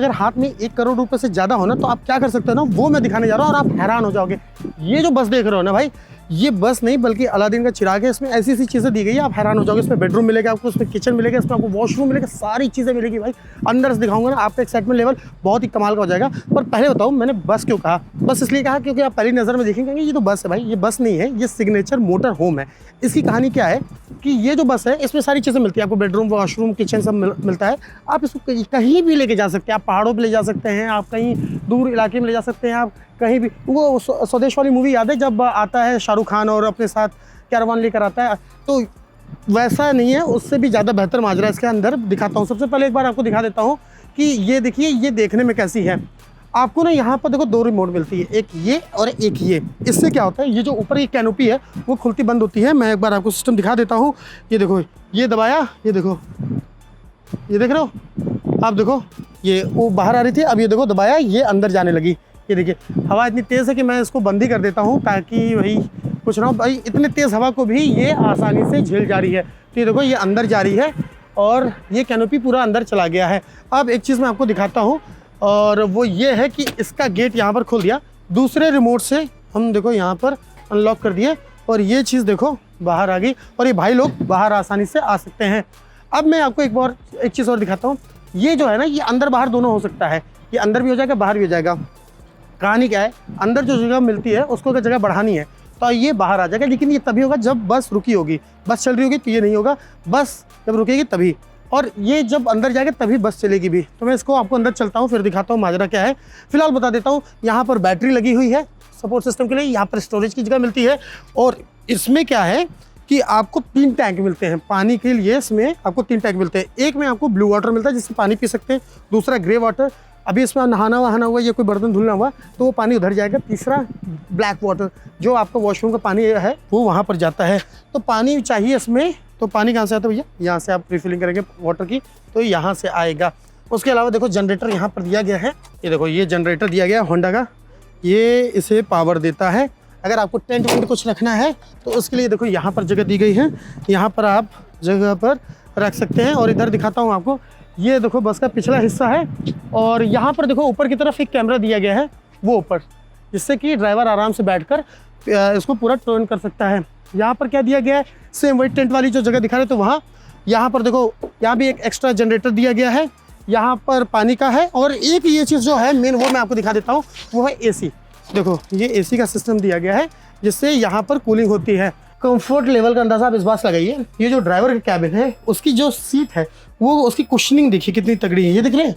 अगर हाथ में 1 करोड़ रुपए से ज़्यादा हो ना तो आप क्या कर सकते हो ना, वो मैं दिखाने जा रहा हूँ और आप हैरान हो जाओगे। ये जो बस देख रहे हो ना भाई, ये बस नहीं बल्कि अलादीन का चिराग है। इसमें ऐसी ऐसी चीज़ें दी गई है, आप हैरान हो जाओगे। इसमें बेडरूम मिलेगा आपको, इसमें किचन मिलेगा, इसमें आपको वॉशरूम मिलेगा, सारी चीज़ें मिलेगी भाई। अंदर से दिखाऊंगा ना, आपका एक्साइटमेंट लेवल बहुत ही कमाल का हो जाएगा। पर पहले बताओ मैंने बस क्यों कहा? बस इसलिए कहा क्योंकि आप पहली नज़र में देखेंगे ये तो बस है भाई, ये बस नहीं है, ये सिग्नेचर मोटर होम है। इसकी कहानी क्या है कि ये जो बस है इसमें सारी चीज़ें मिलती है आपको, बेडरूम, वॉशरूम, किचन सब मिलता है। आप इसको कहीं भी लेके जा सकते हैं, आप पहाड़ों पे ले जा सकते हैं, आप कहीं दूर इलाके में ले जा सकते हैं, आप कहीं भी। वो स्वदेश वाली मूवी याद है जब आता है शाहरुख खान और अपने साथ कैरवान लेकर आता है, तो वैसा नहीं है, उससे भी ज़्यादा बेहतर माजरा इसके अंदर दिखाता हूँ। सबसे पहले एक बार आपको दिखा देता हूँ कि ये देखिए, ये देखने में कैसी है। आपको ना यहाँ पर देखो 2 रिमोट मिलती है, एक ये और एक ये। इससे क्या होता है, ये जो ऊपर की कैनोपी है वो खुलती बंद होती है। मैं एक बार आपको सिस्टम दिखा देता हूँ। ये देखो, ये दबाया, ये देखो, ये देख रहे हो आप, देखो ये वो बाहर आ रही थी, अब ये देखो दबाया, ये अंदर जाने लगी। ये देखिए हवा इतनी तेज़ है कि मैं इसको बंद ही कर देता हूँ ताकि भाई कुछ ना हो भाई, इतने तेज़ हवा को भी ये आसानी से झेल जा रही है। तो ये देखो ये अंदर जा रही है और ये कैनोपी पूरा अंदर चला गया है। अब एक चीज़ मैं आपको दिखाता हूँ और वो ये है कि इसका गेट यहाँ पर खोल दिया, दूसरे रिमोट से हम देखो यहाँ पर अनलॉक कर दिए और ये चीज़ देखो बाहर आ गई और ये भाई लोग बाहर आसानी से आ सकते हैं। अब मैं आपको एक चीज़ और दिखाता हूँ। ये जो है ना, ये अंदर बाहर दोनों हो सकता है, ये अंदर भी हो जाएगा बाहर भी हो जाएगा। कहानी क्या है, अंदर जो जगह मिलती है उसको अगर जगह बढ़ानी है तो ये बाहर आ जाएगा, लेकिन ये तभी होगा जब बस रुकी होगी। बस चल रही होगी तो ये नहीं होगा, बस जब रुकेगी तभी, और ये जब अंदर जाएगा तभी बस चलेगी भी। तो मैं इसको आपको अंदर चलता हूँ फिर दिखाता हूँ माजरा क्या है। फिलहाल बता देता हूँ, यहाँ पर बैटरी लगी हुई है सपोर्ट सिस्टम के लिए, यहाँ पर स्टोरेज की जगह मिलती है और इसमें क्या है कि आपको 3 टैंक मिलते हैं पानी के लिए। इसमें आपको 3 टैंक मिलते हैं, एक में आपको ब्लू वाटर मिलता है जिससे पानी पी सकते हैं, दूसरा ग्रे वाटर, अभी इसमें नहाना वहाना हुआ या कोई बर्तन धुलना हुआ तो वो पानी उधर जाएगा, तीसरा ब्लैक वाटर जो आपका वॉशरूम का पानी है वो वहाँ पर जाता है। तो पानी चाहिए इसमें, तो पानी कहाँ से आता है भैया, यहाँ से आप रिफिलिंग करेंगे वाटर की तो यहाँ से आएगा। उसके अलावा देखो जनरेटर यहाँ पर दिया गया है, ये देखो ये जनरेटर दिया गया है होंडा का, ये इसे पावर देता है। अगर आपको टेंट वेंट कुछ रखना है तो उसके लिए देखो यहाँ पर जगह दी गई है, यहाँ पर आप जगह पर रख सकते हैं। और इधर दिखाता हूँ आपको, ये देखो बस का पिछला हिस्सा है और यहाँ पर देखो ऊपर की तरफ एक कैमरा दिया गया है वो ऊपर, जिससे कि ड्राइवर आराम से बैठकर इसको पूरा टर्न कर सकता है। यहाँ पर क्या दिया गया है, सेम वही टेंट वाली जो जगह दिखा रहे तो वहाँ, यहाँ पर देखो यहाँ भी एक एक्स्ट्रा जनरेटर दिया गया है, यहाँ पर पानी का है। और एक ये चीज़ जो है मेन, वो मैं आपको दिखा देता हूँ, वो है AC। देखो ये AC का सिस्टम दिया गया है जिससे यहाँ पर कूलिंग होती है। कंफर्ट लेवल का अंदाजा आप इस बात से लगाइए, ये जो ड्राइवर का कैबिन है उसकी जो सीट है वो, उसकी कुशनिंग देखिए कितनी तगड़ी है, ये देख रहे हैं,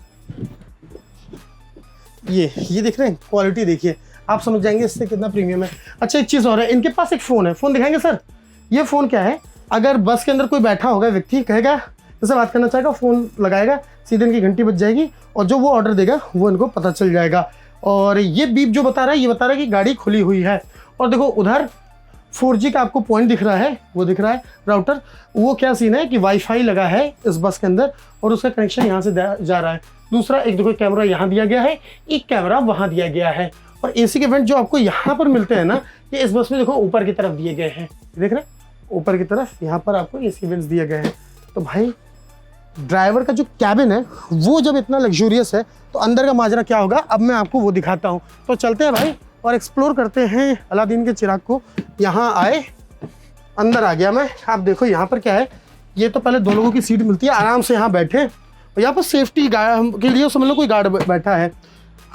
ये देख रहे हैं, क्वालिटी देखिए, आप समझ जाएंगे इससे कितना प्रीमियम है। अच्छा एक चीज़ और है, इनके पास एक फ़ोन है, फ़ोन दिखाएंगे सर? ये फ़ोन क्या है, अगर बस के अंदर कोई बैठा होगा व्यक्ति कहेगा, जैसे बात करना चाहेगा, फ़ोन लगाएगा, सीधे इनकी घंटी बज जाएगी और जो वो ऑर्डर देगा वो इनको पता चल जाएगा। और ये बीप जो बता रहा है, ये बता रहा है कि गाड़ी खुली हुई है। और देखो उधर 4G का आपको पॉइंट दिख रहा है, वो दिख रहा है राउटर, वो क्या सीन है कि वाईफाई लगा है इस बस के अंदर और उसका कनेक्शन यहाँ से जा रहा है। दूसरा एक देखो कैमरा यहाँ दिया गया है, एक कैमरा वहाँ दिया गया है। और AC के वेंट जो आपको यहाँ पर मिलते हैं ना, ये इस बस में देखो ऊपर की तरफ दिए गए हैं, देख रहे हैं ऊपर की तरफ यहाँ पर आपको AC वेंट्स दिए गए हैं। तो भाई ड्राइवर का जो कैबिन है वो जब इतना लग्जूरियस है तो अंदर का माजरा क्या होगा, अब मैं आपको वो दिखाता हूँ। तो चलते हैं भाई और एक्सप्लोर करते हैं अलादीन के चिराग को। यहाँ आए, अंदर आ गया मैं। आप देखो यहाँ पर क्या है, ये तो पहले 2 लोगों की सीट मिलती है, आराम से यहाँ बैठे और यहाँ पर सेफ्टी के लिए समझ लो कोई गार्ड बैठा है।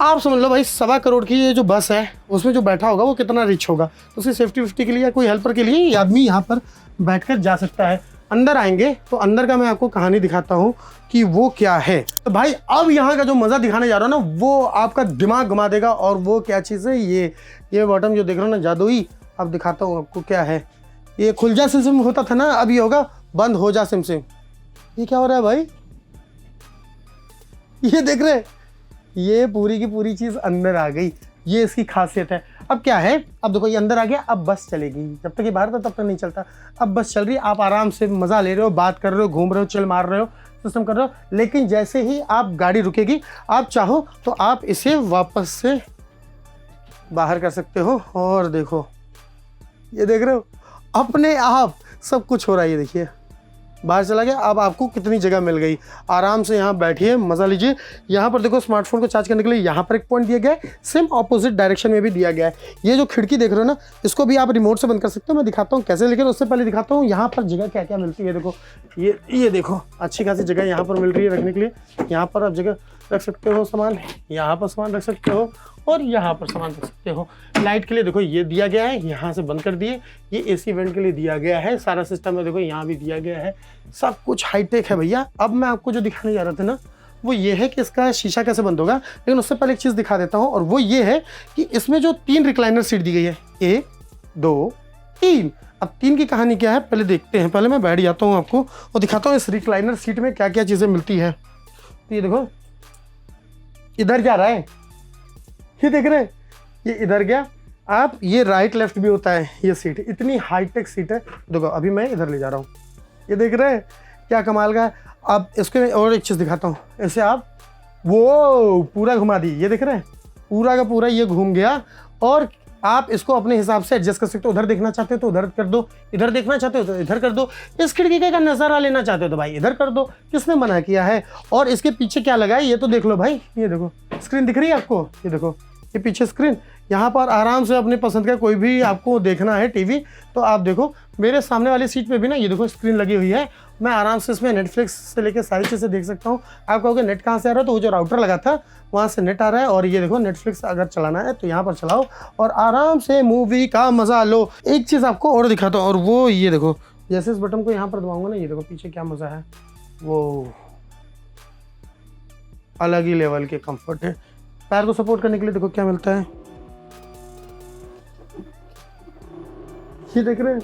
आप समझ लो भाई 1.25 करोड़ की ये जो बस है उसमें जो बैठा होगा वो कितना रिच होगा, तो उसकी सेफ्टी के लिए या कोई हेल्पर के लिए ये आदमी यहाँ पर बैठकर जा सकता है। अंदर आएंगे तो अंदर का मैं आपको कहानी दिखाता हूँ कि वो क्या है। तो भाई अब यहाँ का जो मज़ा दिखाने जा रहा हूँ ना, वो आपका दिमाग घुमा देगा। और वो क्या चीज़ है, ये बॉटम जो देख रहे हो ना जादुई, अब दिखाता हूँ आपको क्या है। ये खुल जा सिम सिम होता था ना, अब ये होगा बंद हो जा सिम सिम। ये क्या हो रहा है भाई, ये देख रहे, ये पूरी की पूरी चीज़ अंदर आ गई, ये इसकी खासियत है। अब क्या है, अब देखो ये अंदर आ गया, अब बस चलेगी। जब तक ये बाहर था तब तक नहीं चलता, अब बस चल रही है, आप आराम से मज़ा ले रहे हो, बात कर रहे हो, घूम रहे हो, चिल मार रहे हो, सिस्टम कर रहे हो। लेकिन जैसे ही आप गाड़ी रुकेगी, आप चाहो तो आप इसे वापस से बाहर कर सकते हो। और देखो ये देख रहे हो, अपने आप सब कुछ हो रहा है, ये देखिए बाहर चला गया। अब आपको कितनी जगह मिल गई, आराम से यहाँ बैठिए, मज़ा लीजिए। यहाँ पर देखो स्मार्टफोन को चार्ज करने के लिए यहाँ पर एक पॉइंट दिया गया है, सेम ऑपोजिट डायरेक्शन में भी दिया गया है। ये जो खिड़की देख रहे हो ना, इसको भी आप रिमोट से बंद कर सकते हो। मैं दिखाता हूँ कैसे, लेकिन उससे पहले दिखाता हूँ यहाँ पर जगह क्या क्या मिलती है। देखो ये देखो अच्छी खासी जगह यहाँ पर मिल रही है रखने के लिए। यहाँ पर आप जगह रख सकते हो सामान, यहाँ पर सामान रख सकते हो और यहाँ पर सामान रख सकते हो। लाइट के लिए देखो ये दिया गया है, यहाँ से बंद कर दिए। ये एसी वेंट के लिए दिया गया है, सारा सिस्टम है देखो यहाँ भी दिया गया है। सब कुछ हाईटेक है भैया। अब मैं आपको जो दिखाने जा रहा था ना, वो ये है कि इसका शीशा कैसे बंद होगा। लेकिन उससे पहले एक चीज़ दिखा देता हूँ, और वो ये है कि इसमें जो 3 रिक्लाइनर सीट दी गई है, 1 2 3। अब 3 की कहानी क्या है पहले देखते हैं। पहले मैं बैठ जाता हूँ आपको और दिखाता हूँ इस रिक्लाइनर सीट में क्या क्या चीज़ें मिलती है। तो ये देखो इधर जा रहा है, ये देख रहे हैं, ये इधर गया। आप ये राइट लेफ्ट भी होता है ये सीट, इतनी हाईटेक सीट है। देखो अभी मैं इधर ले जा रहा हूँ, ये देख रहे हैं क्या कमाल का है। अब इसके और एक चीज़ दिखाता हूँ, ऐसे आप वो पूरा घुमा दी, ये देख रहे हैं पूरा का पूरा ये घूम गया। और आप इसको अपने हिसाब से एडजस्ट कर सकते हो। उधर देखना चाहते हो तो उधर कर दो, इधर देखना चाहते हो तो इधर कर दो, इस खिड़की का नज़ारा लेना चाहते हो तो भाई इधर कर दो, किसने मना किया है। और इसके पीछे क्या लगा है ये तो देख लो भाई, ये देखो स्क्रीन दिख रही है आपको, ये देखो ये पीछे स्क्रीन। यहाँ पर आराम से अपने पसंद का कोई भी आपको देखना है टीवी तो आप देखो। मेरे सामने वाली सीट पे भी ना ये देखो स्क्रीन लगी हुई है, मैं आराम से इसमें नेटफ्लिक्स से लेकर सारी चीज़ें देख सकता हूँ। आप कहोगे नेट कहाँ से आ रहा है, तो वो जो राउटर लगा था वहाँ से नेट आ रहा है। और ये देखो नेटफ्लिक्स अगर चलाना है तो यहाँ पर चलाओ और आराम से मूवी का मज़ा लो। एक चीज़ आपको और दिखाता हूँ, और वो ये देखो, जैसे इस बटन को यहाँ पर दबाऊंगा ना, ये देखो पीछे क्या मज़ा है, वो अलग ही लेवल के कंफर्ट है। पैर को सपोर्ट करने के लिए देखो क्या मिलता है, ये देख रहे हैं,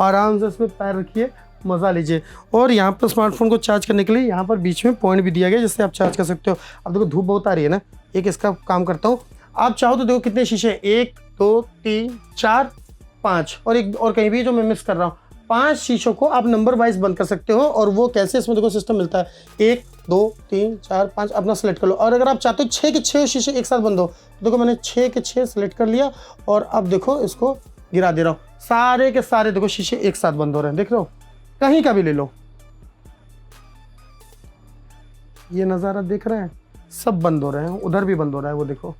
आराम से इसमें पैर रखिए, मज़ा लीजिए। और यहाँ पर स्मार्टफोन को चार्ज करने के लिए यहाँ पर बीच में पॉइंट भी दिया गया जिससे आप चार्ज कर सकते हो। अब देखो धूप बहुत आ रही है ना, एक इसका काम करता हूँ। आप चाहो तो देखो कितने शीशे हैं, 1 2 3 4 5 और एक और कहीं भी जो मैं मिस कर रहा हूँ। 5 शीशों को आप नंबर वाइज बंद कर सकते हो। और वो कैसे, इसमें देखो सिस्टम मिलता है, 1 2 3 4 5 अपना सेलेक्ट कर लो। और अगर आप चाहते हो 6 के 6 शीशे एक साथ बंद हो, तो देखो मैंने 6 के 6 सेलेक्ट कर लिया। और अब देखो इसको गिरा दे रहा हूँ, सारे के सारे देखो शीशे एक साथ बंद हो रहे हैं, देख रहे हो, कहीं का भी ले लो, ये नज़ारा देख रहे हैं, सब बंद हो रहे हैं, उधर भी बंद हो रहा है वो देखो।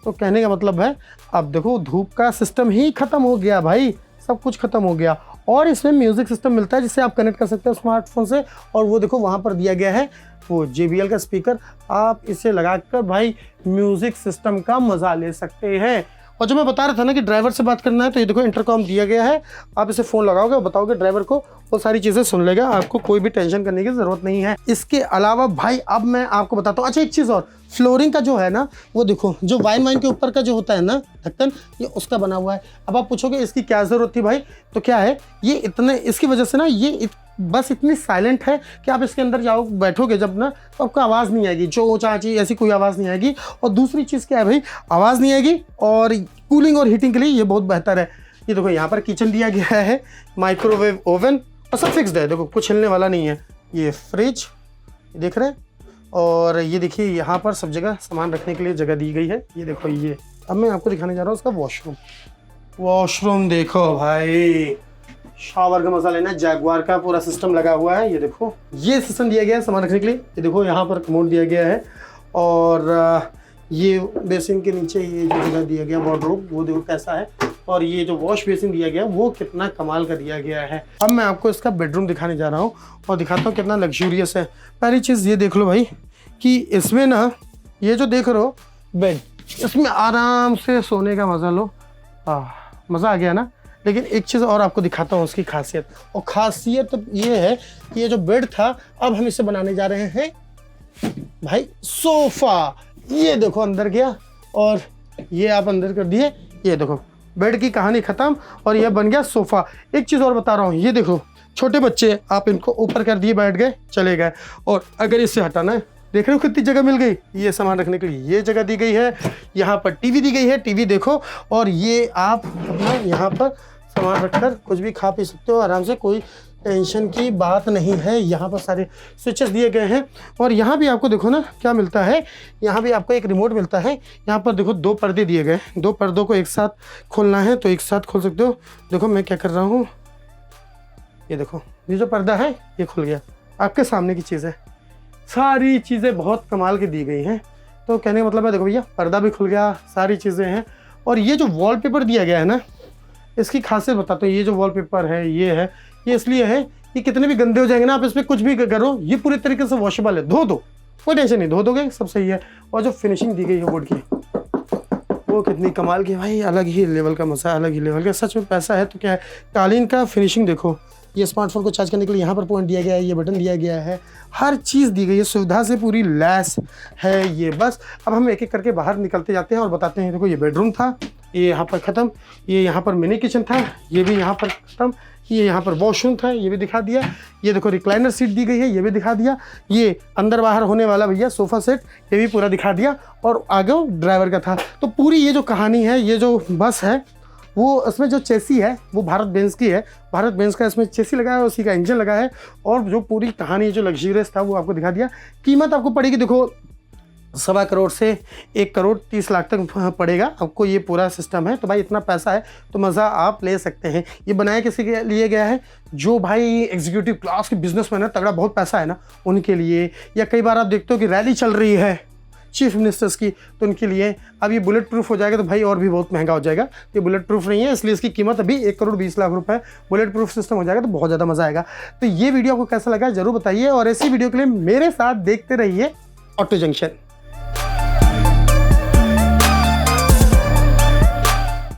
तो कहने का मतलब है अब देखो धूप का सिस्टम ही खत्म हो गया भाई, सब कुछ खत्म हो गया। और इसमें म्यूजिक सिस्टम मिलता है जिससे आप कनेक्ट कर सकते हो स्मार्टफोन से। और वो देखो वहाँ पर दिया गया है वो JBL का स्पीकर, आप इसे लगाकर भाई म्यूजिक सिस्टम का मज़ा ले सकते हैं। और जो मैं बता रहा था ना कि ड्राइवर से बात करना है, तो ये देखो इंटरकॉम दिया गया है, आप इसे फ़ोन लगाओगे और बताओगे ड्राइवर को, वो सारी चीज़ें सुन लेगा, आपको कोई भी टेंशन करने की ज़रूरत नहीं है। इसके अलावा भाई अब मैं आपको बताता हूँ, अच्छा एक चीज़ और, फ्लोरिंग का जो है ना, वो देखो जो वाइन के ऊपर का जो होता है ना ढक्कन, ये उसका बना हुआ है। अब आप पूछोगे इसकी क्या ज़रूरत थी भाई, तो क्या है ये इतने, इसकी वजह से ना ये बस इतनी साइलेंट है कि आप इसके अंदर जाओ बैठोगे जब ना, तो आपको आवाज़ नहीं आएगी, जो चाची ऐसी कोई आवाज़ नहीं आएगी। और दूसरी चीज़ क्या है भाई, आवाज़ नहीं आएगी, और कूलिंग और हीटिंग के लिए ये बहुत बेहतर है। ये देखो यहाँ पर किचन दिया गया है, माइक्रोवेव ओवन, और सब फिक्स्ड है, देखो कुछ हिलने वाला नहीं है। ये फ्रिज देख रहे हैं, और ये देखिए यहाँ पर सब जगह सामान रखने के लिए जगह दी गई है। ये देखो ये, अब मैं आपको दिखाने जा रहा हूँ उसका वॉशरूम। वॉशरूम देखो भाई, शावर का मजा लेना, जैगवार का पूरा सिस्टम लगा हुआ है। ये देखो ये सिस्टम दिया गया है सामान रखने के लिए। ये देखो यहाँ पर कमोड दिया गया है, और ये बेसिन के नीचे ये जो जगह दिया गया वार्डरोब, वो देखो कैसा है। और ये जो वॉश बेसिन दिया गया वो कितना कमाल का दिया गया है। अब मैं आपको इसका बेडरूम दिखाने जा रहा हूँ और दिखाता हूँ कितना लग्जूरियस है। पहली चीज़ ये देख लो भाई कि इसमें ना ये जो देख रहे हो बेड, इसमें आराम से सोने का मज़ा लो, मज़ा आ गया ना। लेकिन एक चीज़ और आपको दिखाता हूँ उसकी खासियत, और खासियत ये है कि ये जो बेड था अब हम इसे बनाने जा रहे हैं भाई सोफ़ा। ये देखो अंदर गया और ये आप अंदर कर दिए, ये देखो बेड की कहानी ख़त्म और ये बन गया सोफ़ा। एक चीज़ और बता रहा हूँ, ये देखो छोटे बच्चे, आप इनको ऊपर कर दिए, बैठ गए, चले गए। और अगर इससे हटाना है, देख रहे हो कितनी जगह मिल गई, ये सामान रखने के लिए ये जगह दी गई है, यहाँ पर टीवी दी गई है, टीवी देखो, और ये आप अपना यहाँ पर सामान रखकर कुछ भी खा पी सकते हो आराम से, कोई टेंशन की बात नहीं है। यहाँ पर सारे स्विचेस दिए गए हैं, और यहाँ भी आपको देखो ना क्या मिलता है, यहाँ भी आपको एक रिमोट मिलता है। यहाँ पर देखो 2 पर्दे दिए गए, 2 पर्दों को एक साथ खोलना है तो एक साथ खोल सकते हो। देखो मैं क्या कर रहा हूँ, ये देखो, ये जो पर्दा है ये खुल गया, आपके सामने की चीज़ है। सारी चीज़ें बहुत कमाल की दी गई हैं। तो कहने का मतलब है, देखो भैया पर्दा भी खुल गया, सारी चीज़ें हैं। और ये जो वॉलपेपर दिया गया है ना, इसकी खासियत बताता हूँ। ये जो वॉलपेपर है ये इसलिए है, ये कितने भी गंदे हो जाएंगे ना, आप इस पर कुछ भी करो, ये पूरी तरीके से वॉशेबल है, धो दो, कोई टेंशन नहीं, धो दोगे सब सही है। और जो फिनिशिंग दी गई है वुड की, वो कितनी कमाल की भाई, अलग ही लेवल का मसा, अलग ही लेवल का। सच में पैसा है तो क्या है। कालीन का फिनिशिंग देखो, ये स्मार्टफोन को चार्ज करने के लिए यहाँ पर पॉइंट दिया गया है, ये बटन दिया गया है, हर चीज़ दी गई है, सुविधा से पूरी लैस है ये। बस अब हम एक एक करके बाहर निकलते जाते हैं और बताते हैं। देखो ये बेडरूम था, ये यहाँ पर ख़त्म, ये यहाँ पर मिनी किचन था, ये भी यहाँ पर ख़त्म, ये यहाँ पर वॉशरूम था, ये भी दिखा दिया। ये देखो रिक्लाइनर सीट दी गई है, ये भी दिखा दिया। ये अंदर बाहर होने वाला भैया सोफ़ा सेट, ये भी पूरा दिखा दिया। और आगे ड्राइवर का था। तो पूरी ये जो कहानी है, ये जो बस है, वो इसमें जो चेसी है वो भारत बेंज की है, भारत बेंज का इसमें चेसी लगा है, उसी का इंजन लगा है। और जो पूरी कहानी जो लग्जरियस था वो आपको दिखा दिया। कीमत आपको पड़ेगी, देखो 1.25 करोड़ से 1,30,00,000 तक पड़ेगा आपको, ये पूरा सिस्टम है। तो भाई इतना पैसा है तो मज़ा आप ले सकते हैं। ये बनाया किसी के लिए गया है, जो भाई एग्जीक्यूटिव क्लास के बिजनेसमैन है, तगड़ा बहुत पैसा है ना, उनके लिए। या कई बार आप देखते हो कि रैली चल रही है चीफ मिनिस्टर्स की, तो उनके लिए। अब ये बुलेट प्रूफ हो जाएगा तो भाई और भी बहुत महंगा हो जाएगा। ये बुलेट प्रूफ नहीं है, इसलिए इसकी कीमत अभी 1,20,00,000 रुपये। बुलेट प्रूफ सिस्टम हो जाएगा तो बहुत ज़्यादा मज़ा आएगा। तो ये वीडियो आपको कैसा लगा ज़रूर बताइए, और ऐसी वीडियो के लिए मेरे साथ देखते रहिए ऑटो जंक्शन।